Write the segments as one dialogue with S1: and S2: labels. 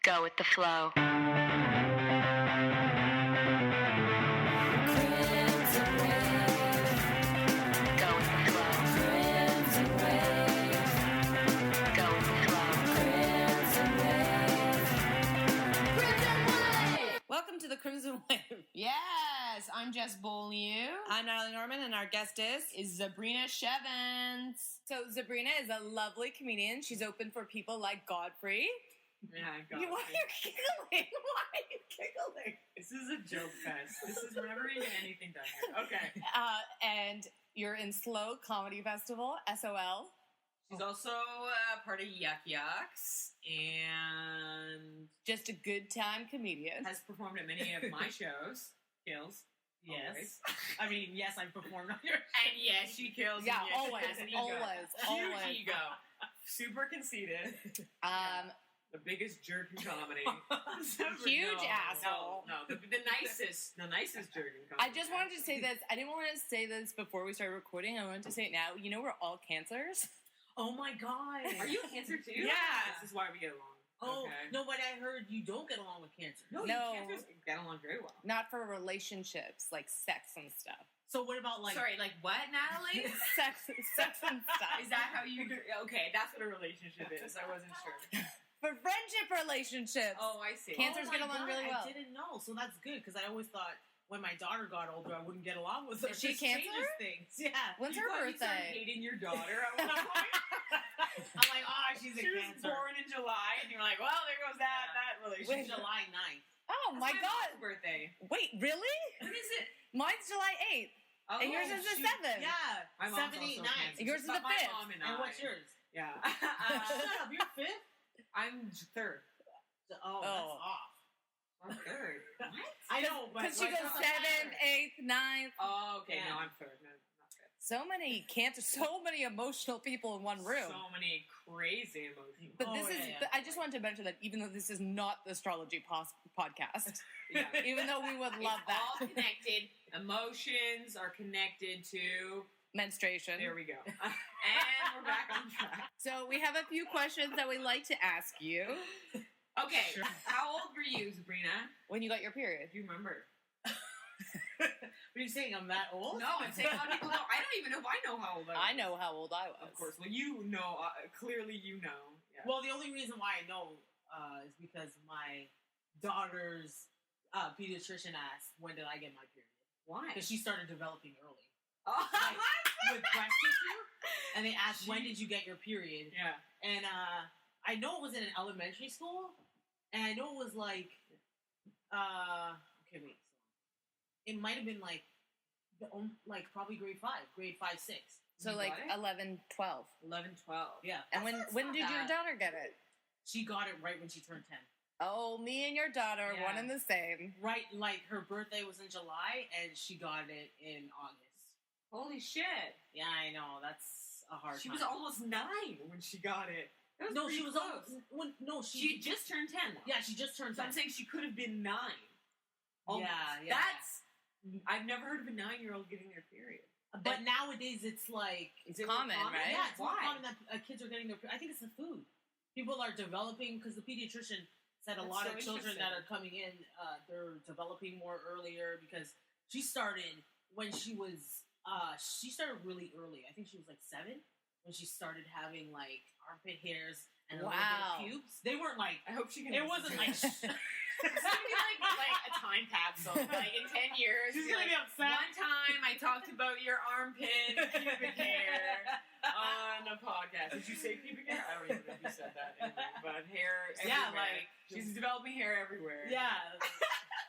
S1: Go with the flow.
S2: Welcome to the Crimson Wave.
S3: Yes, I'm Jess Beaulieu.
S2: I'm Natalie Norman, and our guest is
S3: Zabrina Chevannes.
S2: So Zabrina is a lovely comedian. She's open for people like Godfrey.
S4: Yeah, I got
S2: Why are you giggling? Why are you giggling?
S4: This is a joke fest. This is whenever we get anything done here. Okay.
S2: And you're in Slow Comedy Festival, SOL.
S4: She's also part of Yuck Yucks and
S2: Just a good time comedian.
S4: has performed at many of my shows. Kills.
S5: Yes.
S4: Always.
S5: I mean, yes, I've performed on your
S4: And yes, she kills.
S2: Yeah,
S4: and yes, she
S2: always,
S4: has an ego.
S2: always,
S4: Huge
S2: always.
S4: ego. Super conceited. The biggest jerk in comedy.
S2: Huge asshole.
S4: No, the nicest jerk in comedy.
S2: I just wanted to say this. I didn't want to say this before we started recording. I wanted to say it now. You know we're all cancers.
S5: Oh my god.
S4: Are you a cancer too?
S5: Yeah.
S4: This is why we get along.
S5: Oh,
S4: Okay.
S5: no, but I heard you don't get along with cancer.
S4: No,
S2: No.
S4: you cancers get along very well.
S2: Not for relationships, like sex and stuff.
S5: So what about like...
S4: Sorry, like what, Natalie?
S2: sex and stuff.
S4: Is that how you do? Okay, that's what a relationship is. I wasn't sure.
S2: For friendship relationships.
S4: Oh, I see.
S2: Cancers
S5: Oh
S2: get
S5: my
S2: along
S5: God,
S2: really well.
S5: I didn't know, so that's good, because I always thought when my daughter got older, I wouldn't get along with her.
S2: Is she
S5: It
S2: Cancer?
S5: changes things. Yeah.
S2: When's
S4: You
S2: her
S4: thought you started
S2: birthday?
S4: hating your daughter at one point.
S5: I'm like, oh, she's a
S4: She was
S5: cancer.
S4: born in July, and you were like, "Well, there goes that relationship."
S5: She's July 9th.
S2: Oh my
S4: That's
S2: god.
S4: mom's birthday.
S2: Wait, really?
S4: When is it?
S2: Mine's July 8th.
S4: Oh,
S2: And yours is the
S4: shoot.
S2: 7th.
S5: Yeah.
S4: My mom's
S5: 7, 8,
S4: also
S5: 9.
S4: Cancer.
S2: Yours is
S4: But
S2: the
S4: my
S2: 5th.
S4: mom and
S5: And
S4: I.
S5: what's yours?
S4: Yeah.
S5: Shut up, you're 5th?
S4: I'm third.
S5: Oh, that's off.
S4: I'm third. What?
S5: I know, but...
S2: Because she
S5: like,
S2: goes
S5: that's
S2: 7th, 8th, 9th.
S4: Oh, okay.
S5: Yeah.
S4: No, I'm third. No, not fifth.
S2: So many cancer, so many emotional people in one room.
S4: So many crazy emotions.
S2: But
S5: Oh,
S2: this is,
S5: yeah.
S2: but I just wanted to mention that even though this is not the astrology podcast,
S4: Yeah.
S2: even though we would love
S4: It's
S2: that.
S4: all connected. Emotions are connected to.
S2: Menstruation.
S4: There we go. And we're back on track.
S2: So we have a few questions that we like to ask you
S4: Okay,
S5: Sure.
S4: how old were you, Zabrina?
S2: when you got your period.
S4: If you remember.
S5: What are you saying? I'm that old?
S4: No, I'm saying a lot of people know. I don't even know if I know how old I was.
S2: I know how old I was.
S4: Of course. Well, you know. Clearly, you know. Yeah.
S5: Well, the only reason why I know is because my daughter's pediatrician asked, when did I get my period?
S4: Why?
S5: Because she started developing early.
S4: Oh,
S5: With breast tissue. And they asked, when did you get your period?
S4: yeah.
S5: And I know it was in an elementary school. And I know it was like, okay, wait. It might have been like, probably grade 5, 6.
S2: So
S4: You
S2: like
S4: got it?
S2: 11, 12.
S4: 11, 12.
S5: Yeah.
S2: And
S4: That's
S2: when
S4: not
S2: did your
S4: bad.
S2: daughter get it?
S5: She got it right when she turned 10.
S2: Oh, me and your daughter,
S4: Yeah.
S2: one and the same.
S5: Right, like her birthday was in July and she got it in August.
S4: Holy shit.
S5: Yeah, I know. That's a hard
S4: She
S5: time.
S4: was almost 9 when she got it. That was
S5: no,
S4: pretty
S5: she was
S4: close.
S5: almost, no,
S4: She just turned 10, though.
S5: yeah, she just turned
S4: So
S5: 10.
S4: I'm saying she could have been 9. Almost.
S5: Yeah.
S4: That's... I've never heard of a 9-year-old getting their period.
S5: But nowadays it's like
S2: It's
S4: Is it more
S2: common, right?
S5: yeah, it's more
S4: Why?
S5: common that kids are getting their. I think it's the food. People are developing because the pediatrician said a
S4: That's
S5: lot
S4: so
S5: of children
S4: interesting.
S5: that are coming in, they're developing more earlier because she started when she was. She started really early. I think she was like 7 when she started having like armpit hairs and a little
S2: Wow.
S5: bit of pubes. They weren't like.
S4: I hope she can...
S5: It wasn't like.
S4: It's gonna be like a time capsule. Like in 10 years,
S5: She's
S4: be
S5: gonna
S4: like,
S5: be upset.
S4: One time I talked about your armpit and pubic hair on a podcast. Did you say pubic hair? I don't even know if you said that. Anyway, but hair.
S5: Yeah,
S4: everywhere.
S5: like
S4: she's developing hair everywhere.
S5: Yeah,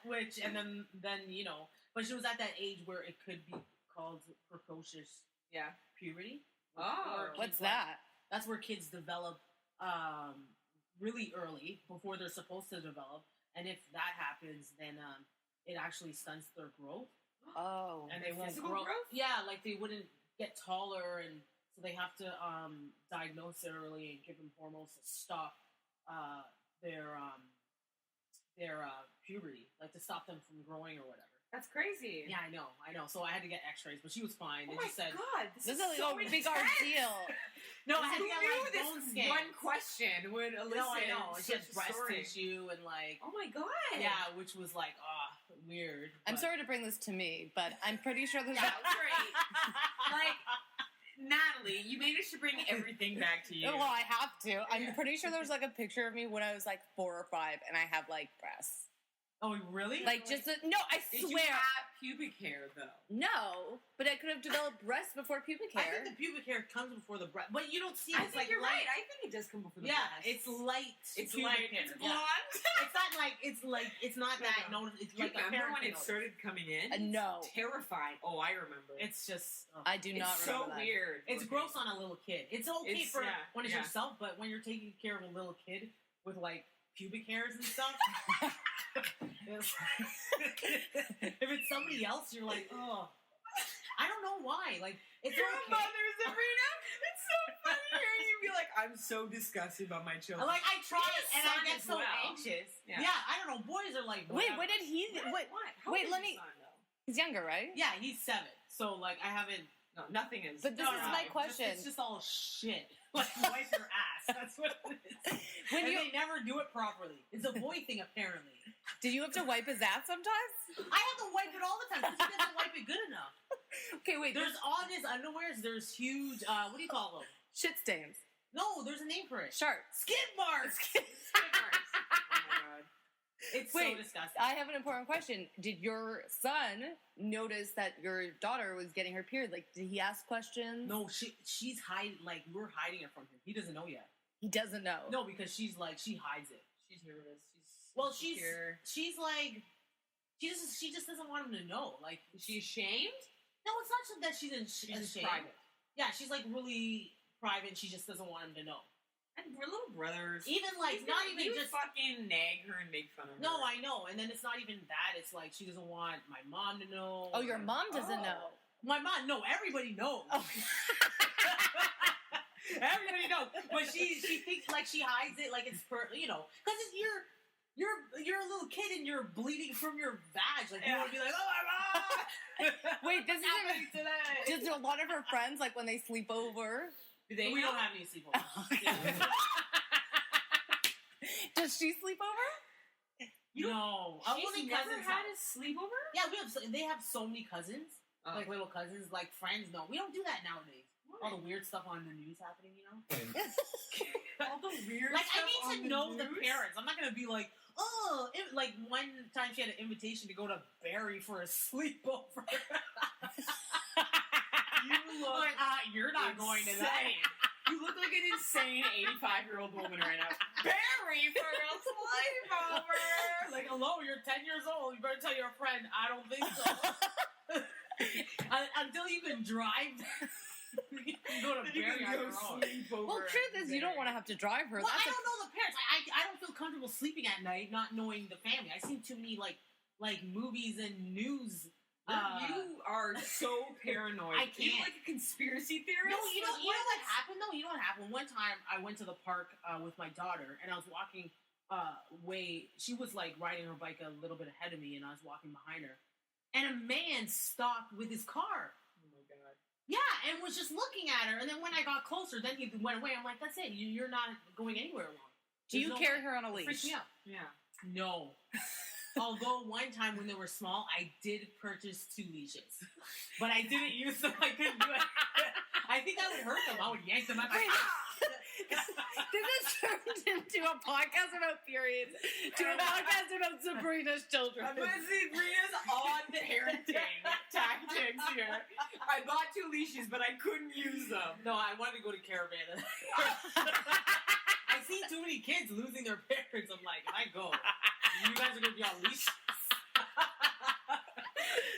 S5: which and then you know, but she was at that age where it could be called precocious
S4: Yeah.
S5: puberty.
S4: Oh.
S5: Where
S2: What's
S5: kids, like,
S2: that?
S5: that's where kids develop really early before they're supposed to develop, and if that happens, then it actually stunts their growth,
S2: Oh.
S5: and they won't
S4: Physical
S5: grow.
S4: growth?
S5: Yeah, like they wouldn't get taller, and so they have to diagnose it early and give them hormones to stop their puberty, like to stop them from growing or whatever.
S4: That's crazy.
S5: Yeah, I know. So I had to get X-rays, but she was fine.
S4: Oh
S5: They
S4: my
S5: just said,
S4: god,
S2: This is
S4: so
S2: like a big
S4: intense.
S2: ordeal.
S5: no, I had
S4: Who
S5: to get
S4: knew
S5: like
S4: this
S5: bone scans.
S4: one question would elicit
S5: No, I know. She
S4: such
S5: had
S4: a
S5: breast
S4: story.
S5: tissue and like,
S4: Oh my god.
S5: yeah, which was like, weird.
S2: I'm
S5: but-
S2: sorry to bring this to me, but I'm pretty sure there's
S4: Yeah, great. Like, Natalie, you managed to bring everything back to you.
S2: Well, I have to. I'm
S4: Yeah.
S2: pretty sure there's like a picture of me when I was like 4 or 5, and I have like breasts.
S5: Oh, really?
S2: Like just no, I
S4: Did you
S2: swear,
S4: have pubic hair though?
S2: no. But I could have developed breasts before pubic
S5: I
S2: hair.
S5: think the pubic hair comes before the breast, but you don't see it.
S4: I
S5: It's
S4: think
S5: like
S4: you're
S5: light.
S4: right. I think it does come before the
S5: Yeah,
S4: breast.
S5: it's light.
S4: It's
S5: pubic
S4: like
S5: hair.
S4: it's
S5: Yeah.
S4: blonde.
S5: It's not that
S4: No.
S5: notice. It's
S4: Do you
S5: like a
S4: remember
S5: parent
S4: when it
S5: notice.
S4: started coming in?
S2: No.
S4: Terrifying. Oh, I remember.
S5: It's just.
S2: I do not
S4: it's so
S2: remember that.
S4: weird.
S5: It's
S4: looking.
S5: gross on a little kid. It's okay
S4: It's-
S5: for
S4: yeah,
S5: when it's
S4: yeah.
S5: yourself, but when you're taking care of a little kid with like pubic hairs and stuff, it's- if it's somebody else, you're like, oh, I don't know why. Like, it's
S4: You're
S5: okay.
S4: a mother, Zabrina. It's so funny hearing you be like, I'm so disgusted by my children.
S5: Like I try
S4: You
S5: and
S4: have a
S5: I
S4: son
S5: get
S4: as
S5: so
S4: well.
S5: anxious.
S4: Yeah.
S5: Yeah. I don't know. Boys are like,
S2: Wait,
S5: whatever.
S2: what did he? What?
S4: What? How
S2: Wait,
S4: old
S2: let
S4: is
S2: me-
S4: your son, though?
S2: He's younger, right?
S5: Yeah, he's 7. So like, I haven't.
S4: No, nothing is.
S2: But this
S5: No,
S2: is
S5: no,
S2: my
S5: no.
S2: question.
S5: It's just all shit. Like wipe your ass. That's what it is.
S2: When
S5: And
S2: you
S5: they never do it properly. It's a boy thing apparently.
S2: did you have to wipe his ass sometimes?
S5: I have to wipe it all the time because he doesn't wipe it good enough.
S2: Okay, wait.
S5: There's on his underwears. There's huge. What do you call them?
S2: shit stains.
S5: No, there's a name for it.
S2: Sharks.
S5: Skid marks.
S4: Skid marks. Oh my god.
S5: It's
S2: Wait,
S5: so disgusting.
S2: I have an important question. Did your son notice that your daughter was getting her period? Like, did he ask questions?
S5: No, she's hiding. Like we're hiding it from him. He doesn't know yet.
S2: He doesn't know.
S5: No, because she's like she hides it.
S4: She's nervous.
S5: Well, she's
S4: insecure.
S5: like she just doesn't want him to know. Like
S4: Is she ashamed?
S5: no, it's not so that she's
S4: She's just
S5: ashamed.
S4: private.
S5: Yeah, she's like really private. She just doesn't want him to know.
S4: And we're little brothers.
S5: Even like
S4: He's
S5: not
S4: gonna-
S5: even
S4: he would
S5: just.
S4: fucking nag her and make fun of her.
S5: No, I know. And then it's not even that. It's like she doesn't want my mom to know.
S2: Oh, your mom doesn't
S4: Oh.
S2: know.
S5: My mom, no, everybody knows.
S2: Oh.
S5: Everybody knows. But she thinks like she hides it, like it's because you're a little kid and you're bleeding from your vag. Like you
S4: Yeah.
S5: want to be like, oh my god.
S2: Wait, this
S5: What's happening
S2: is
S5: today.
S2: just a lot of her friends, like when they sleep over.
S4: Do they
S5: We
S4: know?
S5: don't have any sleepovers.
S2: Okay. Does she sleep over?
S5: No,
S4: She's
S5: only
S4: never
S5: cousins
S4: had
S5: have.
S4: a sleepover?
S5: Yeah, they have so many cousins,
S4: Oh.
S5: like little cousins, like friends. No, we don't do that nowadays. All the weird stuff on the news happening, you know.
S4: All the weird
S5: Like I
S4: stuff
S5: need
S4: on
S5: to know the
S4: news?
S5: parents. I'm not gonna be like, oh, like one time she had an invitation to go to Barrie for a sleepover.
S4: You look
S5: like, you're not going to that.
S4: insane. You look like an insane 85-year-old woman right now. Barry for a sleepover.
S5: Like, hello, you're 10 years old. You better tell your friend. I don't think so. Until you can drive, you can go to
S4: You
S5: Barrie
S4: can
S5: on
S4: go
S5: your own.
S4: sleep over
S2: Well, truth
S4: at
S2: is, you don't want to
S4: Barry.
S2: have to drive her.
S5: Well, I
S2: That's
S5: don't know the parents. I don't feel comfortable sleeping at night, not knowing the family. I've seen too many like movies and news.
S4: You are so paranoid.
S5: I
S4: You
S5: can't.
S4: like a conspiracy theorist?
S5: No, you know
S4: Like,
S5: what happened though? You know what happened? One time I went to the park with my daughter, and I was walking she was like riding her bike a little bit ahead of me, and I was walking behind her, and a man stopped with his car.
S4: Oh my god.
S5: Yeah, and was just looking at her. And then when I got closer, then he went away. I'm like, that's it. You're not going anywhere alone.
S2: Do you
S5: There's no
S2: carry
S5: way.
S2: her on a
S5: It freaks
S2: leash?
S5: me out.
S4: Yeah.
S5: No. Although one time when they were small, I did purchase 2 leashes. But I didn't use them. I couldn't do it. I think I would hurt them. I would yank them out.
S2: Wait. This has turned into a podcast about periods to a podcast about Sabrina's children.
S4: But Zabrina's on the parenting tactics here. I bought 2 leashes, but I couldn't use them.
S5: No, I wanted to go to Caravan. I see too many kids losing their parents. I'm like, if I go, you guys are going to be on leash.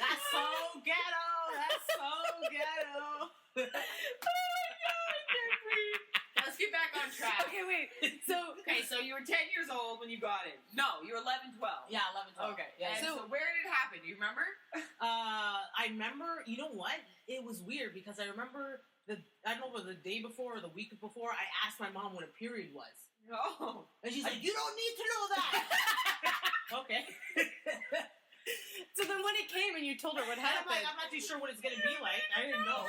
S5: That's so ghetto. That's so ghetto.
S4: Let's get back on track.
S2: Okay, wait. So,
S4: So you were 10 years old when you got it. No, you were 11, 12.
S5: Yeah, 11, 12.
S4: Okay.
S5: Yeah,
S4: And
S2: so-
S4: so where did it happen? Do you remember?
S5: I remember, you know what? It was weird because I remember I don't know if it was the day before or the week before, I asked my mom what a period was.
S4: No.
S5: And she's like, you don't need to know that. Okay.
S2: so the then when it came and you told her what
S5: And I'm
S2: happened,
S5: like, I'm not too sure what it's gonna be like. I didn't know.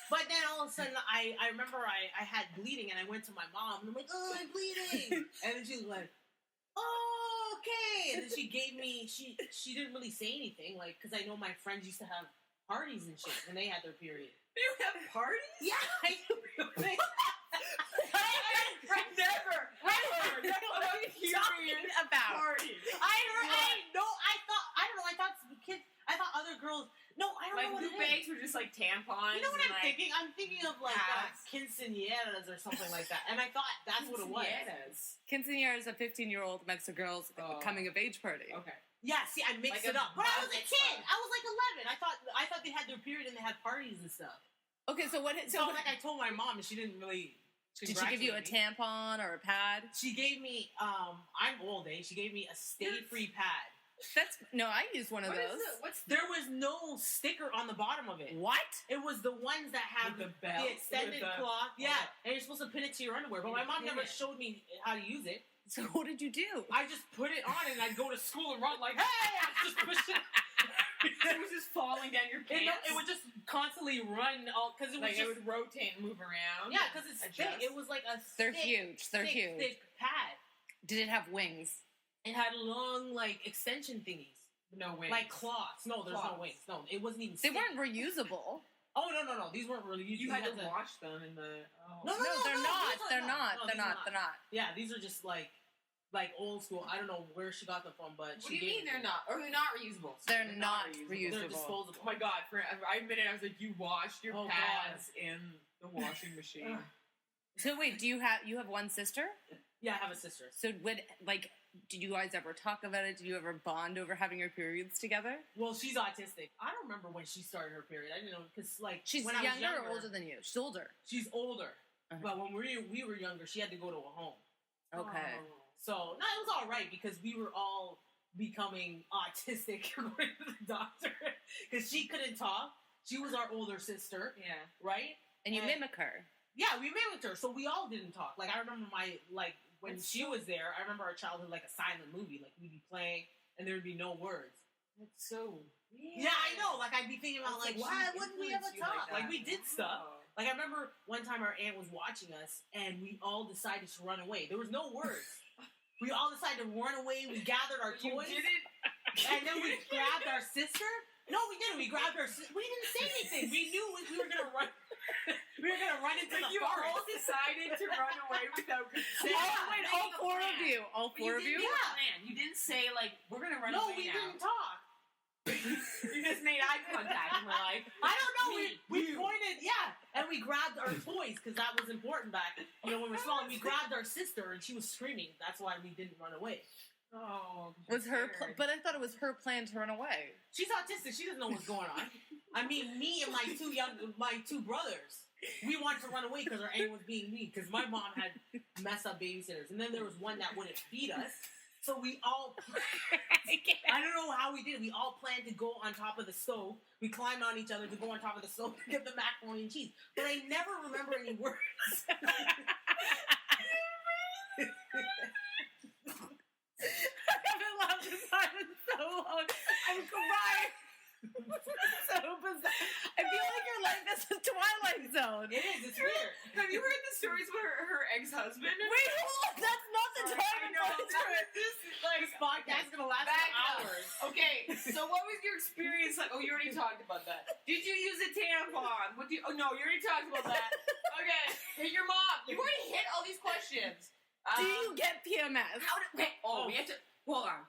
S5: But then all of a sudden, I remember I had bleeding, and I went to my mom, and I'm like, oh, I'm bleeding. And then she was like, oh, okay. And then she gave me, she didn't really say anything, like, because I know my friends used to have parties and shit when they had their period.
S4: They would have parties?
S5: Yeah, I
S4: Never heard
S2: what are you talking about?
S4: parties.
S5: I thought other girls, no, I don't
S4: Like
S5: know what
S4: loop
S5: it is.
S4: bags were just like tampons.
S5: You know what
S4: and,
S5: I'm
S4: like,
S5: thinking? I'm thinking of like
S4: pads.
S5: quinceañeras or something like that. And I thought that's what it was.
S4: Quinceañeras.
S2: Quinceañera is a 15-year-old Mexican girl's coming of age party.
S4: Okay.
S5: Yeah, see, I mixed
S4: Like
S5: it
S4: a
S5: up. When I was a
S4: bar
S5: kid,
S4: mitzvah.
S5: I was like 11. I thought they had their period and they had parties and stuff.
S2: Okay, so what?
S5: So like I told my mom and she didn't really.
S2: Did she give you a
S5: congratulate me.
S2: tampon or a pad?
S5: She gave me. I'm old, eh? She gave me a stay-free pad.
S2: That's no. I used one of
S4: What is
S2: those.
S4: it? What's
S5: There was no sticker on the bottom of it.
S2: What?
S5: It was the ones that have
S4: With the belt,
S5: the extended
S4: with the-
S5: cloth. Yeah, and you're supposed to pin it to your underwear. But my mom
S4: Pin
S5: never
S4: it.
S5: showed me how to use it.
S2: So what did you do?
S5: I just put it on and I'd go to school and run like, hey, I just push it.
S4: it was just falling down your pants.
S5: It would just constantly run all because it was
S4: like
S5: just,
S4: it would rotate and move around.
S5: yeah, because it's thick.
S4: adjust.
S5: It was like a
S2: They're
S5: thick,
S2: huge. They're
S5: thick,
S2: huge.
S5: thick pad.
S2: Did it have wings?
S5: It had long like extension thingies,
S4: No wings.
S5: like cloths. No, there's no
S4: Cloths.
S5: wings. No, it wasn't even.
S2: They
S5: sticky.
S2: weren't reusable.
S5: Oh no! These weren't really.
S4: You had to wash them in the. Oh.
S5: No,
S2: No, they're
S5: no,
S2: not.
S5: these are-
S2: They're
S5: no,
S2: not.
S5: no,
S2: They're
S5: these are
S2: not. They're not.
S5: Yeah, these are just like old school. I don't know where she got them from, but
S4: What do
S5: she
S4: you
S5: gave
S4: mean
S5: me
S4: they're
S5: them.
S4: not? Or they're not reusable?
S2: They're not
S5: They're
S2: reusable.
S5: disposable.
S4: Oh my god! I admitted I was like, you washed your
S5: Oh,
S4: pads in the washing machine.
S2: So wait, do you have one sister?
S5: Yeah, I have a sister.
S2: So did you guys ever talk about it? Did you ever bond over having your periods together?
S5: Well, she's autistic. I don't remember when she started her period. I didn't know because like
S2: She's
S5: when I was
S2: younger or older than you? She's older.
S5: She's older,
S2: Uh-huh.
S5: but when we were younger, she had to go to a home.
S2: Okay.
S4: Oh.
S5: So no, it was all right because we were all becoming autistic according to the doctor because she couldn't talk. She was our older sister,
S4: Yeah.
S5: right?
S2: And you
S5: And-
S2: mimic her.
S5: Yeah, we mimicked her, so we all didn't talk. Like I remember when
S4: That's
S5: she was there. I remember our childhood like a silent movie. Like we'd be playing and there would be no words.
S4: That's so weird.
S5: Yeah, I know. Like I'd be thinking about like,
S4: She
S5: why wouldn't we ever
S4: influenced you
S5: talk?
S4: that.
S5: Like we did stuff.
S4: Oh.
S5: Like I remember one time our aunt was watching us and we all decided to run away. There was no words. We all decided to run away. We gathered our
S4: You
S5: toys
S4: didn't.
S5: and then we grabbed our sister. No, we didn't. We grabbed our sister. We didn't say anything. We knew we were gonna run. We were gonna run into the
S4: You all
S5: forest.
S4: decided to run away without consent.
S2: All four of you. All
S4: But
S2: four of you.
S4: didn't make a
S5: Yeah.
S4: plan. You didn't say like we're gonna run
S5: No,
S4: away
S5: we
S4: now.
S5: didn't talk.
S4: You just made eye contact and we're like,
S5: I don't know. We
S4: you.
S5: pointed, yeah, and we grabbed our toys because that was important back. You know, when we were small, and we grabbed our sister and she was screaming. That's why we didn't run away.
S4: oh,
S2: Was her,
S4: scared.
S2: but I thought it was her plan to run away.
S5: She's autistic. She doesn't know what's going on. I mean, me and my two brothers, we wanted to run away because our aunt was being mean. Because my mom had messed up babysitters, and then there was one that wouldn't feed us. So we all, I don't know how we did it. We all planned to go on top of the stove. We climbed on each other to go on top of the stove to get the macaroni and cheese. But I never remember any words.
S2: I haven't laughed this hard in so long. I'm crying. So bizarre. I feel like your life is a Twilight Zone.
S5: It is. It's weird.
S4: Have you heard the stories about her ex-husband?
S2: Wait, hold on. That's not the time.
S4: I know.
S5: This podcast is gonna last
S4: Back
S5: for
S4: up.
S5: hours.
S4: Okay, so what was your experience like? Oh, you already talked about that. Did you use a tampon? Oh no, you already talked about that. Okay, hey, your mom. You already hit all these questions.
S2: Do you get PMS?
S4: How did? Okay, we have to hold on.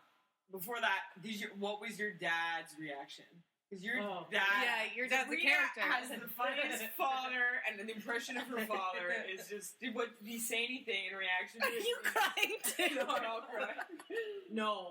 S4: Before that, what was your dad's reaction? Because your
S5: Oh.
S4: dad,
S2: Yeah, your dad's a
S4: Zabrina
S2: character.
S4: has the funniest father, and the impression of her father is just. Did he say anything in reaction to
S2: Are
S4: it?
S2: you crying too?
S4: No, I'll cry.
S5: No,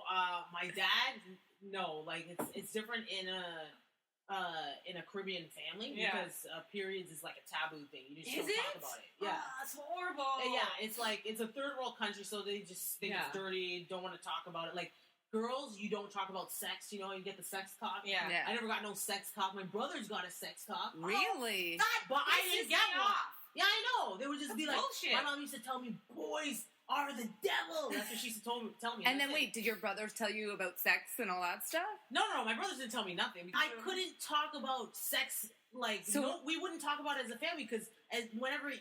S5: my dad. No, like it's different in a Caribbean family
S4: Yeah.
S5: because periods is like a taboo thing. You just
S4: Is
S5: don't talk
S4: it?
S5: about it. Yeah.
S4: That's horrible.
S5: Yeah, it's like it's a third world country, so they just think
S4: Yeah.
S5: it's dirty, don't want to talk about it. Like girls, you don't talk about sex. You know, you get the sex talk.
S4: Yeah.
S2: Yeah.
S5: I never got no sex talk. My brother's got a sex talk.
S2: Really?
S5: But I
S4: Pisses
S5: didn't
S4: me
S5: get one.
S4: off.
S5: Yeah, I know. They would just be
S4: That's
S5: like,
S4: bullshit.
S5: my mom used to tell me, boys are the devil. That's what she used to tell me.
S2: And then
S5: That's it.
S2: wait, did your brothers tell you about sex and all that stuff?
S5: No, my brothers didn't tell me nothing. I couldn't talk about sex, like,
S2: So-
S5: we wouldn't talk about it as a family, because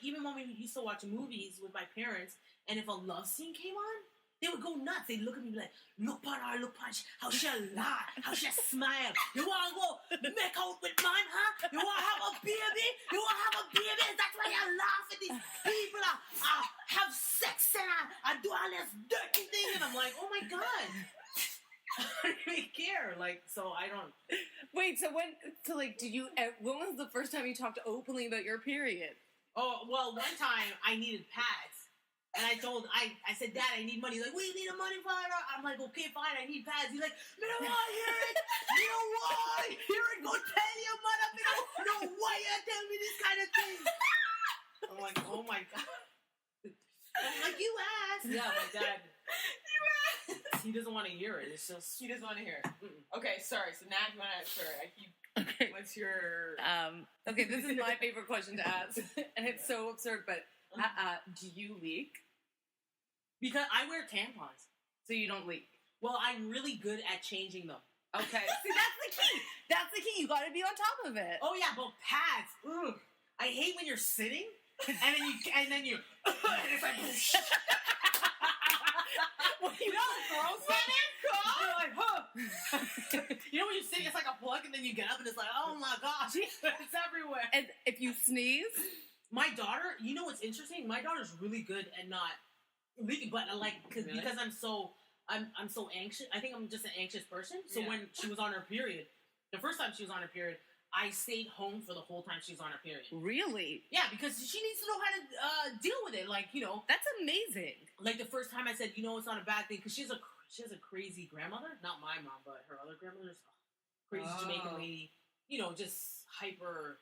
S5: even when we used to watch movies with my parents, and if a love scene came on, they would go nuts. They'd look at me like, look at her, how she lie, how she smile. You want to go make out with mine, huh? You want to have a baby? You want to have a baby? That's why you laugh at these people. Have sex and I do all this dirty thing. And I'm like, oh my God. I don't even care. Like, so I don't.
S2: Wait, when was the first time you talked openly about your period?
S5: Oh, well, one time I needed pads. And I said, Dad, I need money. He's like, we need money for it. I'm like, okay, fine, I need pads. He's like, me don't want to hear it. Me don't want to hear it. Go tell your mother. Me don't know why you tell me this kind of thing. I'm like, oh my God. I'm like, you asked. Yeah, my dad.
S4: You asked.
S5: He doesn't want to hear it. It's just.
S4: He doesn't want to hear it. Okay, sorry. So Nat, you want to? Sorry, I keep.
S2: Okay.
S4: What's your?
S2: Okay, this is my favorite question to ask, and it's so absurd. But do you leak?
S5: Because I wear tampons.
S2: So you don't leak.
S5: Well, I'm really good at changing them.
S2: Okay. See, that's the key. That's the key. You got to be on top of it.
S5: Oh yeah, but pads. Ugh. I hate when you're sitting and then you and it's like.
S2: Well, you know how gross that is?
S5: You're like, huh. You know when you sit, it's like a plug, and then you get up, and it's like, oh my gosh, it's everywhere.
S2: And if you sneeze,
S5: my daughter, you know what's interesting? My daughter's really good at not leaking, but because I'm so anxious. I think I'm just an anxious person. So when she was on her period, the first time she was on her period, I stayed home for the whole time she was on her period.
S2: Really?
S5: Yeah, because she needs to know how to deal with it. Like, you know,
S2: That's amazing.
S5: like the first time I said, you know, it's not a bad thing, because she has a crazy grandmother. Not my mom, but her other grandmother's crazy Jamaican lady. You know, just hyper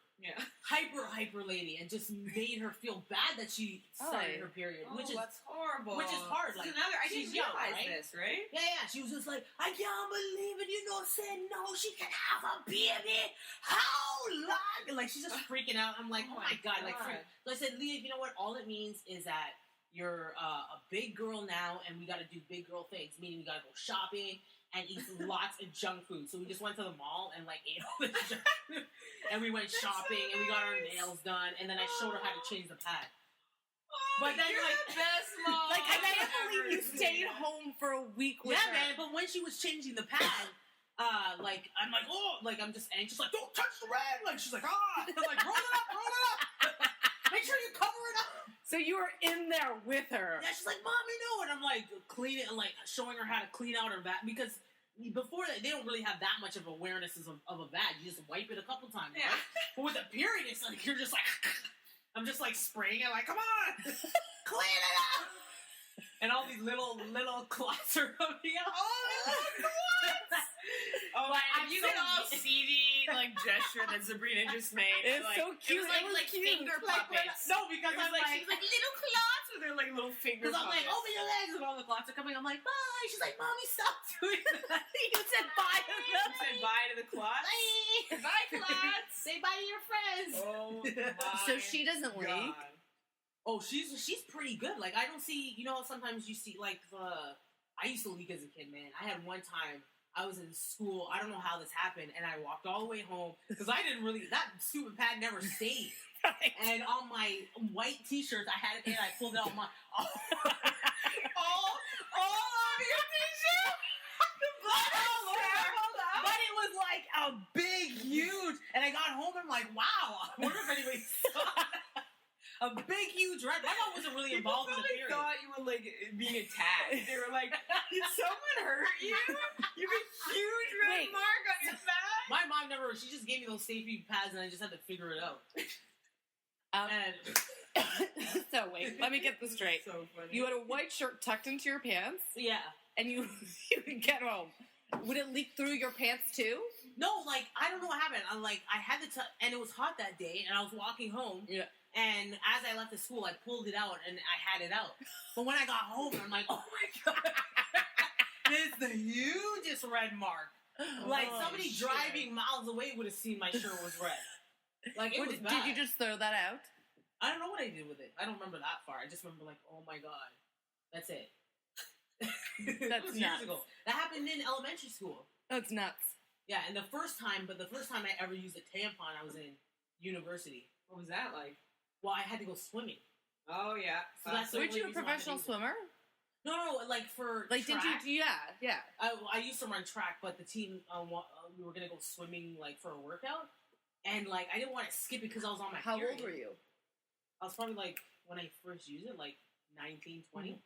S5: lady, and just made her feel bad that she started her period, which is
S4: that's horrible.
S5: which is hard. Like,
S4: another. I
S5: she's
S4: didn't
S5: young,
S4: realize
S5: right?
S4: this, right?
S5: Yeah. She was just like, I can't believe it. You know, said no, she can have a baby. How long? Like, she's just freaking out. I'm like, oh my God. Like, so I said, Leah, you know what? All it means is that you're a big girl now, and we got to do big girl things. Meaning, we got to go shopping and eat lots of junk food. So we just went to the mall and like ate all this junk food. And we went shopping, and we got our nails done, and then I showed her how to change the pad. But then,
S4: you're
S5: like,
S4: the best mom.
S2: Like, I can't
S4: ever.
S2: believe you stayed home for a week with her.
S5: Man, but when she was changing the pad, like, I'm like, oh, like, I'm just anxious, like, don't touch the red. Like, she's like, I'm like, roll it up. Make sure you cover it up.
S2: So you were in there with her.
S5: Yeah, she's like, Mommy, no. And I'm like, clean it, and like, showing her how to clean out her back, because before that, they don't really have that much of awareness of a bag. You just wipe it a couple times, right? But with a period, it's like, you're just like, I'm just like spraying it, like, come on, clean it up. And all these little clots are coming out.
S4: Oh, little clots. Oh,
S5: But
S4: man,
S5: I'm
S4: you
S5: so
S4: can all see the like gesture that Zabrina just made.
S2: It's
S4: like,
S2: so cute.
S4: It was like
S2: cute.
S4: finger
S5: Like,
S4: puppets.
S5: no, because
S4: It was
S5: I'm
S4: like,
S5: like,
S4: she was like little clots with her like little finger
S5: because I'm like,
S4: puppets.
S5: open your legs, and all the clots are coming. I'm like, bye. She's like, Mommy, stop doing that.
S2: You said bye to
S4: You
S2: them.
S4: said bye to the clots.
S5: Bye.
S4: Bye, clots.
S5: Say bye to your friends.
S4: Oh my
S2: So she doesn't leak?
S4: God.
S5: Oh, she's pretty good. Like, I don't see, you know, sometimes you see, like, I used to leak as a kid, man. I had one time, I was in school, I don't know how this happened, and I walked all the way home, because I didn't really, that stupid pad never stayed. And on my white t-shirts, I had it in, I pulled it out my,
S4: All of your t-shirts. The blood all over.
S5: but it was like a big, huge, and I got home and I'm like, wow, I wonder if anybody saw that. A big, huge red. My mom wasn't really
S4: People
S5: involved in the
S4: probably
S5: period.
S4: thought you were like being attacked. They were like, "Did someone hurt you? You have a huge red
S2: Wait.
S4: mark on your back."
S5: My mom never. She just gave me those safety pads, and I just had to figure it out. And
S2: So wait, let me get this straight.
S4: So funny.
S2: You had a white shirt tucked into your pants,
S5: yeah,
S2: and you would get home. Would it leak through your pants too?
S5: no, like I don't know what happened. I'm like, I had the and it was hot that day, and I was walking home.
S2: Yeah.
S5: And as I left the school, I pulled it out, and I had it out. But when I got home, I'm like, oh my God, it's the hugest red mark. Like,
S4: Oh,
S5: somebody
S4: shit.
S5: driving miles away would have seen my shirt was red. Like, it was bad.
S2: Did you just throw that out?
S5: I don't know what I did with it. I don't remember that far. I just remember, like, oh my God. That's it.
S2: That's
S5: That was years
S2: nuts.
S5: ago. That happened in elementary school.
S2: That's nuts.
S5: Yeah, and the first time I ever used a tampon, I was in university.
S4: What was that like?
S5: Well, I had to go swimming.
S4: Oh yeah.
S5: So that's the
S2: Weren't
S5: only
S2: you a
S5: reason why I had to
S2: professional
S5: use it.
S2: swimmer?
S5: No, like for
S2: Like,
S5: track.
S2: did you? Yeah.
S5: I used to run track, but the team we were gonna go swimming like for a workout, and like I didn't want to skip it because I was on my
S2: How
S5: period.
S2: old were you?
S5: I was probably like when I first used it, like 19, 20.
S2: Mm-hmm.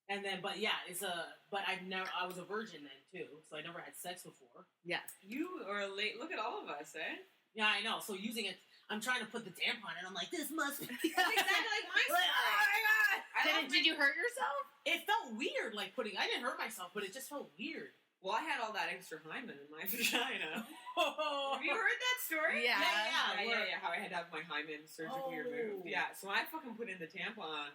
S5: And then, but yeah, I was a virgin then too, so I never had sex before.
S2: Yeah.
S4: You are late. Look at all of us, eh?
S5: Yeah, I know. So using it, I'm trying to put the tampon, and I'm like, this must be.
S4: That's exactly like my
S5: Like, oh my god!
S2: Did you hurt yourself?
S5: It felt weird, like putting. I didn't hurt myself, but it just felt weird.
S4: Well, I had all that extra hymen in my vagina.
S5: Oh,
S4: Have you heard that story?
S2: Yeah.
S4: Yeah. How I had to have my hymen surgically removed. Yeah. So when I fucking put in the tampon,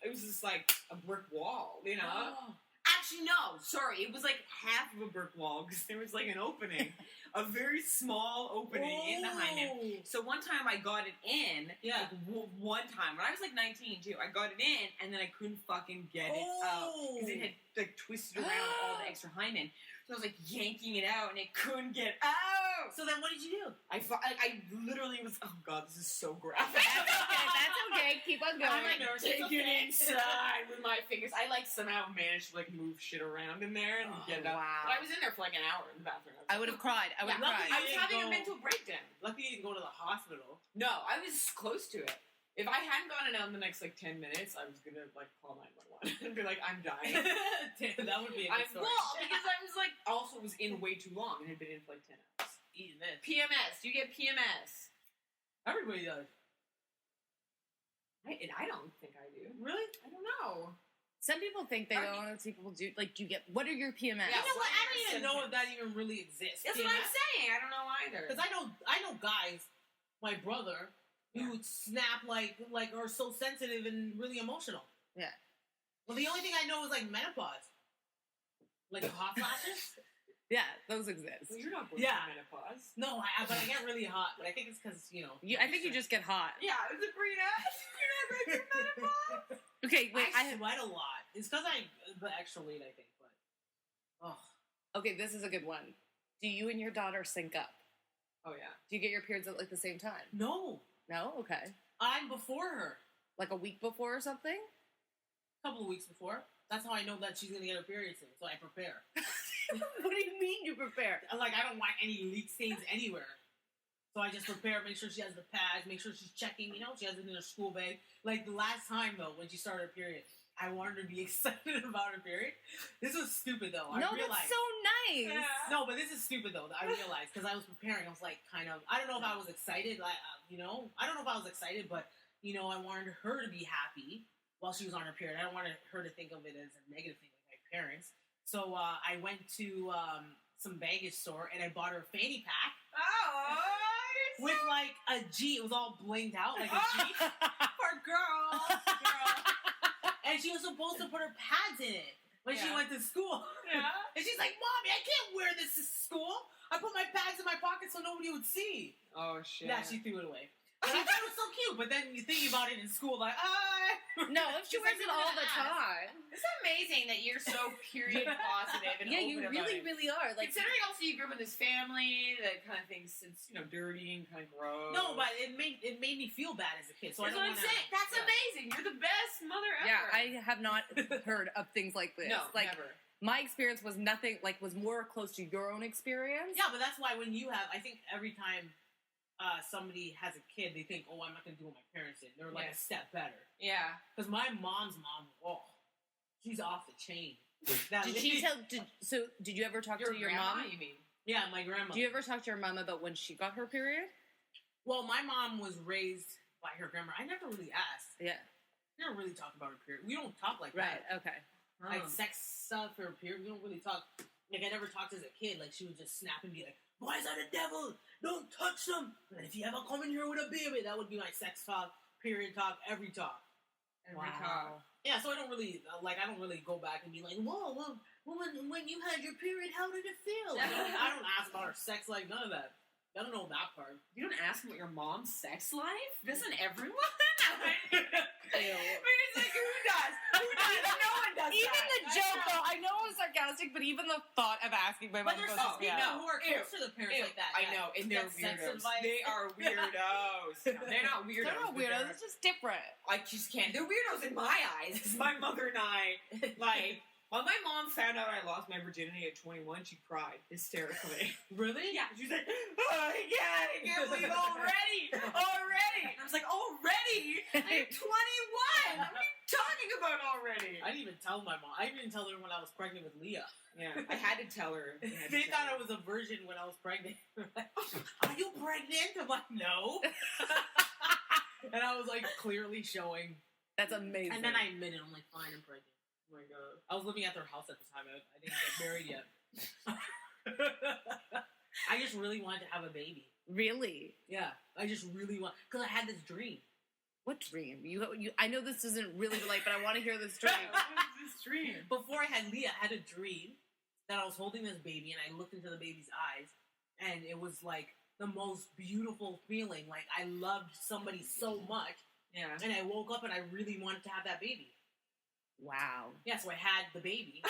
S4: it was just like a brick wall, you know?
S5: Oh.
S4: Actually, no. Sorry. It was like half of a brick wall because there was like an opening. A very small opening in the hymen. So one time I got it in.
S5: Yeah.
S4: Like, one time. When I was like 19 too. I got it in and then I couldn't fucking get it out. Because it had like twisted around all the extra hymen. So I was like yanking it out and it couldn't get out.
S5: So then what did you do?
S4: I literally was, oh god, this is so graphic.
S2: That's okay. Keep on going.
S4: I'm like
S5: It's
S4: taking
S5: okay.
S4: it inside with my fingers. I like somehow managed to like move shit around in there and get it out.
S2: wow.
S4: But I was in there for like an hour in the bathroom.
S2: I would have cried. I would have
S5: Yeah,
S2: cried.
S4: I was
S5: didn't
S4: having a
S5: go-
S4: mental breakdown.
S5: Lucky you didn't go to the hospital.
S4: No, I was close to it. If I hadn't gotten it out in the next like 10 minutes, I was gonna like call 911 and be like, I'm dying.
S5: Damn, that would be a good story.
S4: Well, because I was like, also was in way too long and had been in for like 10 hours.
S5: Eating this.
S4: PMS. Do you get PMS?
S5: Everybody does.
S4: I don't think I do.
S5: Really?
S4: I don't know.
S2: Some people think they
S4: Are
S2: don't. Other people do. Like, do you get? What are your PMS?
S4: Yeah,
S5: You know what? I don't even know if
S4: symptoms?
S5: that even really exists.
S4: That's what I'm saying. I don't know either.
S5: Because I know guys, my brother, who snap like are so sensitive and really emotional.
S2: Yeah.
S5: Well, the only thing I know is like menopause, like hot flashes.
S2: Yeah, those exist.
S4: Well, you're not going
S5: Yeah.
S4: through menopause.
S5: No, but I get really hot. But I think it's because
S2: I think you just get hot.
S4: Yeah, Zabrina. You're not going through menopause.
S2: Okay, wait.
S5: I sweat a lot. It's because the extra weight, I think. But
S2: Okay, this is a good one. Do you and your daughter sync up?
S4: Oh yeah.
S2: Do you get your periods at like the same time?
S5: no,
S2: No. Okay.
S5: I'm before her.
S2: Like a week before or something.
S5: A couple of weeks before. That's how I know that she's gonna get her period soon. So I prepare.
S2: What do you mean you prepare?
S5: Like I don't want any leak stains anywhere. So I just prepare, make sure she has the pads, make sure she's checking, she has it in her school bag. Like the last time though, when she started her period, I wanted her to be excited about her period. This was stupid though. I
S2: No,
S5: realized.
S2: that's so nice.
S4: Yeah.
S5: No, but this is stupid though. That I realized because I was preparing. I was like, kind of. I don't know if I was excited. Like, I don't know if I was excited, but I wanted her to be happy while she was on her period. I don't want her to think of it as a negative thing like my parents. So I went to some baggage store and I bought her a fanny pack
S4: Oh,
S5: with like a G. It was all blinged out like a G.
S4: poor girl.
S5: And she was supposed to put her pads in it when she
S4: Yeah.
S5: went to school.
S4: Yeah.
S5: And she's like, Mommy, I can't wear this to school. I put my pads in my pocket so nobody would see.
S4: Oh shit.
S5: Yeah, she threw it away. But I thought it was so cute. But then you think about it in school, like,
S2: No, if she
S5: She's
S2: wears
S5: like,
S2: it all
S5: "I'm
S2: the
S5: gonna
S2: time.
S4: It's amazing that you're so period positive and
S2: Yeah,
S4: open
S2: you
S4: about
S2: really,
S4: it.
S2: really are. Like,
S4: Considering also you grew up in this family that kind of thinks it's dirty and kind of gross.
S5: No, but it made me feel bad as a kid. So
S4: That's
S5: I
S4: what
S5: don't
S4: I'm saying. That's
S5: yeah.
S4: amazing. You're the best mother ever.
S2: yeah, I have not heard of things like this.
S4: no,
S2: like,
S4: never.
S2: my experience was nothing. Like, was more close to your own experience.
S5: Yeah, but that's why when you have, I think every time somebody has a kid, they think, oh, I'm not going to do what my parents did. They're like a
S4: Yes.
S5: step better.
S4: Yeah.
S5: Because my mom's mom, she's off the chain. That
S2: Did
S5: lady-
S2: she tell? Did you ever talk to your
S4: grandma,
S2: mom?
S4: you mean?
S5: Yeah, my grandma.
S2: Do you ever talk to your mom about when she got her period?
S5: Well, my mom was raised by her grandma. I never really asked.
S2: Yeah.
S5: We never really talked about her period. We don't talk like
S2: Right.
S5: that.
S2: Okay.
S5: Like sex stuff or period. We don't really talk. Like, I never talked as a kid. Like, she would just snap and be like, boys are the devil. Don't touch them. And if you ever come in here with a baby, that would be my sex talk, period talk, every talk.
S4: Every time.
S5: Yeah, so I don't really go back and be like, whoa, when you had your period, how did it feel? I don't ask about her sex, like, none of that. I don't know that part.
S4: You don't ask about your mom's sex life? Doesn't everyone? Because like, who does? Who does? No one does.
S2: Even
S4: that.
S2: the joke, though, I know it was sarcastic, but even the thought of asking my
S5: But
S2: mom
S5: there's
S2: goes,
S5: some people
S2: yeah.
S5: who are close to the parents like that.
S4: I know, and they're
S5: Get sex
S4: weirdos.
S5: advice.
S4: They are weirdos. They're not weirdos.
S2: They're not
S4: but
S2: weirdos,
S4: they're-
S2: it's just different.
S4: I just can't. They're weirdos in my eyes. 'Cause my mother and I, like, when my mom found out I lost my virginity at 21, she cried hysterically.
S5: Really?
S4: Yeah, she's like, oh my god, I can't believe already. And I was like, already? I'm 21. What are you talking about already?
S5: I didn't even tell my mom. I didn't even tell her when I was pregnant with Leah.
S4: Yeah, I had to tell her.
S5: They thought I was a virgin when I was pregnant. Are you pregnant? I'm like, no. And I was like clearly showing.
S2: That's amazing.
S5: And then I admitted, I'm like, fine, I'm pregnant.
S4: Oh my god.
S5: I was living at their house at the time. I didn't get married yet. I just really wanted to have a baby.
S2: Really?
S5: Yeah, I just really want, because I had this dream.
S2: What dream? You, I know this doesn't really relate, but I want to hear this dream.
S4: What is this dream?
S5: Before I had Leah, I had a dream that I was holding this baby, and I looked into the baby's eyes, and it was like the most beautiful feeling. Like I loved somebody so much,
S4: Yeah.
S5: and I woke up and I really wanted to have that baby.
S2: Wow.
S5: Yeah, so I had the baby.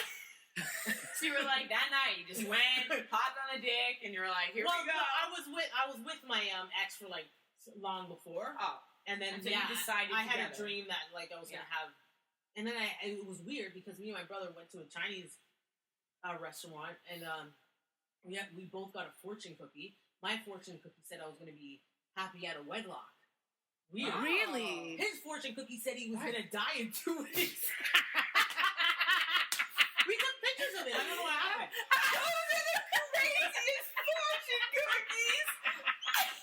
S4: So you were like, that night, you just went, popped on the dick, and you were like, here we go.
S5: I was with my ex for like long before.
S4: Oh.
S5: And then
S4: And so you decided
S5: I had a
S4: together.
S5: dream that like I was gonna have, and then it was weird because me and my brother went to a Chinese restaurant, and we both got a fortune cookie. My fortune cookie said I was gonna be happy out of wedlock. Weird.
S4: Wow.
S2: Really?
S5: His fortune cookie said he was gonna die in 2 weeks. We took pictures of it. I don't know what happened.
S4: Those are the craziest fortune cookies!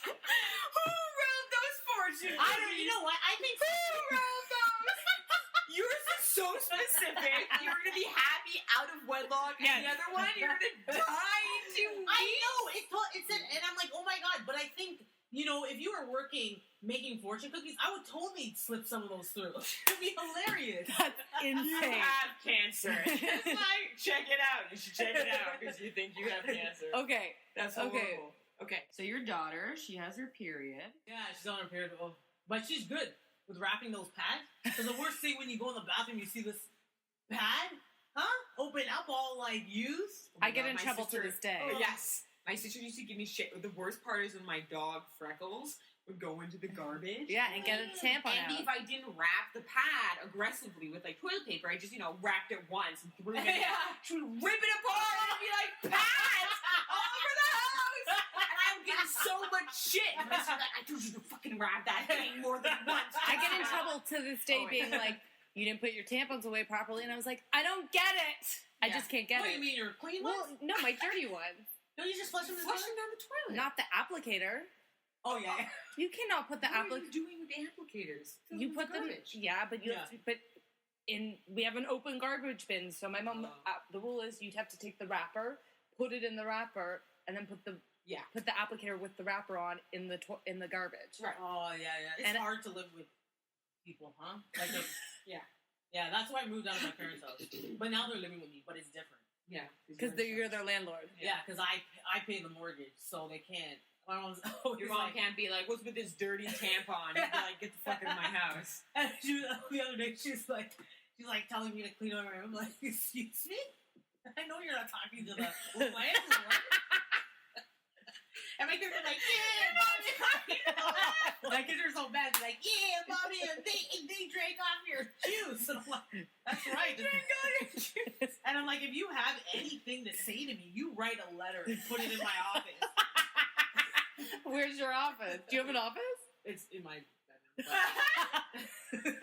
S4: Who wrote those fortune cookies?
S5: I don't. You know what? I think
S4: Who wrote those? Yours is so specific. You're gonna be happy out of wedlock, and the other one, you're gonna die in 2 weeks.
S5: I know it said, and I'm like, oh my god! But I think if you were working making fortune cookies, I would totally slip some of those through. It'd be hilarious.
S2: That's
S4: You
S2: insane.
S4: have cancer. It's like, check it out. You should check it out because you think you have cancer.
S2: Okay.
S4: That's
S2: Okay.
S4: horrible. Okay.
S3: So your daughter, she has her period.
S5: Yeah, she's on her period. But she's good with wrapping those pads. Because the worst thing when you go in the bathroom, you see this pad, open up all like used.
S2: I get in
S4: my
S2: trouble to
S4: sister-
S2: this day.
S4: Yes. My sister used to give me shit. The worst part is when my dog Freckles would go into the garbage.
S2: Yeah, and get a tampon
S4: And
S2: out.
S4: if I didn't wrap the pad aggressively with like toilet paper, I just wrapped it once and threw it in. She would rip it apart and be like, pads all over the house. And I would get in so much shit. And my sister's like, I told you to fucking wrap that thing more than once.
S2: I get in trouble to this day
S4: Oh,
S2: being
S4: yeah.
S2: like, you didn't put your tampons away properly. And I was like, I don't get it. I
S4: Yeah.
S2: just can't get
S5: What
S2: it.
S5: do you mean, your clean
S2: Well,
S5: ones?
S2: no, my dirty ones.
S5: Don't you just flush them in the
S4: Flush
S5: toilet?
S4: them down the toilet.
S2: Not the applicator.
S5: Oh, yeah.
S2: You cannot put the
S4: What are
S2: applicator.
S4: you doing with the applicators? Fill
S2: You
S4: them
S2: put
S4: with
S2: them,
S4: garbage.
S2: yeah, but you have to, but we have an open garbage bin, so my mom,
S4: Oh.
S2: the rule is you'd have to take the wrapper, put it in the wrapper, and then put the applicator with the wrapper on in the garbage.
S4: Right.
S5: Oh, yeah. It's
S2: And-
S5: hard to live with people, huh? Like,
S4: Yeah.
S5: Yeah, that's why I moved out of my parents' house. But now they're living with me, but it's different.
S4: Yeah.
S2: Because you're their landlord.
S5: Yeah, because I pay the mortgage, so they can't. My mom's always
S4: Your mom
S5: like,
S4: can't be like, what's with this dirty tampon? You'd be like, get the fuck out of my house.
S5: and the other day she's like telling me to clean up my room. I'm like, excuse me? I know you're not talking to the landlord. And my kids are like, yeah, mommy. My kids are so bad. They're like, yeah, mommy, and they drank off your juice. And I'm like, that's right. Drank off your juice. And I'm like, if you have anything to say to me, you write a letter and put it in my office.
S2: Where's your office? Do you have an office?
S5: It's in my bedroom.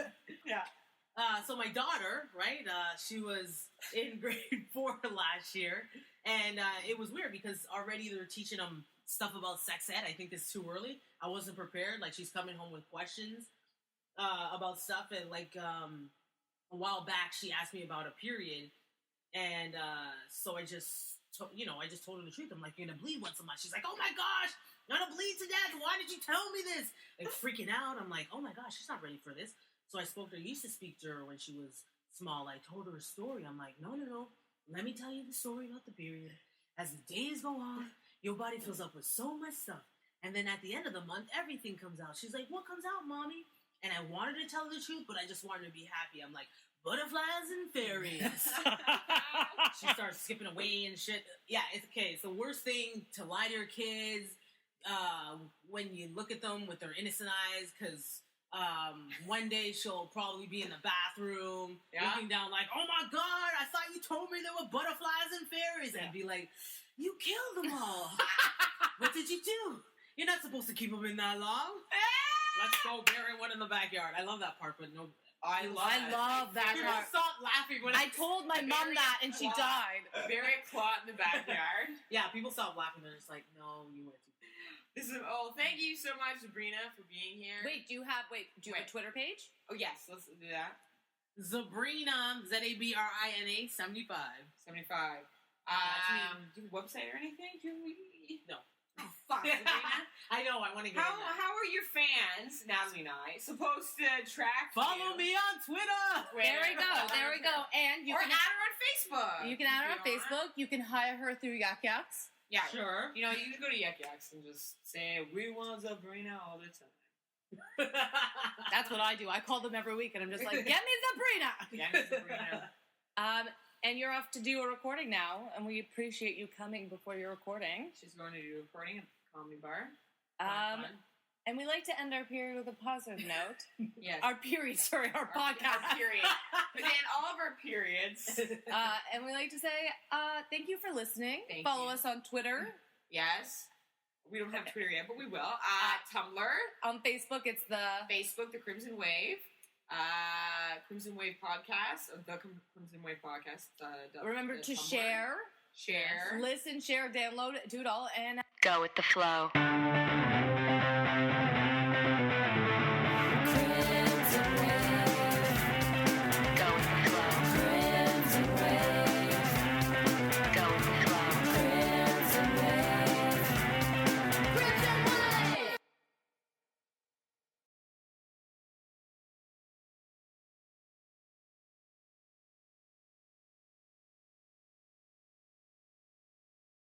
S5: Yeah. So my daughter, right? She was in grade 4 last year, and it was weird because already they're teaching them stuff about sex ed. I think it's too early. I wasn't prepared. Like she's coming home with questions about stuff, and like a while back she asked me about a period, and so I just told her the truth. I'm like, you're gonna bleed once a month. She's like, oh my gosh, I'm gonna bleed to death. Why did you tell me this? Like freaking out. I'm like, oh my gosh, she's not ready for this. So I spoke to her. I used to speak to her when she was small. I told her a story. I'm like, no. Let me tell you the story about the period. As the days go on, your body fills up with so much stuff. And then at the end of the month, everything comes out. She's like, what comes out, mommy? And I wanted to tell the truth, but I just wanted to be happy. I'm like, butterflies and fairies. She starts skipping away and shit. Yeah, it's okay. It's the worst thing to lie to your kids when you look at them with their innocent eyes, because one day she'll probably be in the bathroom looking down like, oh my God, I thought you told me there were butterflies and fairies. And I'd be like, you killed them all. What did you do? You're not supposed to keep them in that long. Let's go bury one in the backyard. I love that part, but no.
S2: I love that
S5: People
S2: part.
S5: stop laughing when
S2: I told my mom that, and she died.
S4: Bury a clot in the backyard.
S5: Yeah, people stop laughing. They're just like, no, you went too far.
S4: Thank you so much, Zabrina, for being here.
S2: Wait, do you have a Twitter page?
S4: Oh, yes, let's do that.
S5: Zabrina, Zabrina 75.
S4: 75. Do you have a website or anything?
S5: No.
S4: Oh, fuck, Zabrina.
S5: I know, I want to get in that.
S4: How are your fans, Natalie and I, supposed to track
S5: Follow me on Twitter!
S2: There we go. And you
S4: or
S2: can
S4: add her on Facebook.
S2: You can add her on Facebook. You can hire her through Yak Yaks.
S4: Yeah,
S5: sure.
S4: You know, you can go to Yak Yaks and just say, we want Zabrina all the time.
S2: That's what I do. I call them every week, and I'm just like, get me Zabrina!
S4: Get me Zabrina.
S2: And you're off to do a recording now, and we appreciate you coming before your recording.
S4: She's going to do a recording at the Comedy Bar.
S5: Fun.
S2: And we like to end our period with a positive note.
S4: Yes.
S2: Our podcast.
S4: Our period. But then all of our periods.
S2: And we like to say, thank you for listening.
S4: Thank
S2: Follow
S4: you.
S2: us on Twitter.
S4: Yes. We don't have Twitter yet, but we will. Tumblr.
S2: On Facebook, it's the
S4: Crimson Wave. Crimson Wave Podcast. The Crimson Wave Podcast.
S2: Remember to
S4: Tumblr.
S2: share,
S4: Share.
S2: listen, share, download, do it all, and
S1: Go with the flow.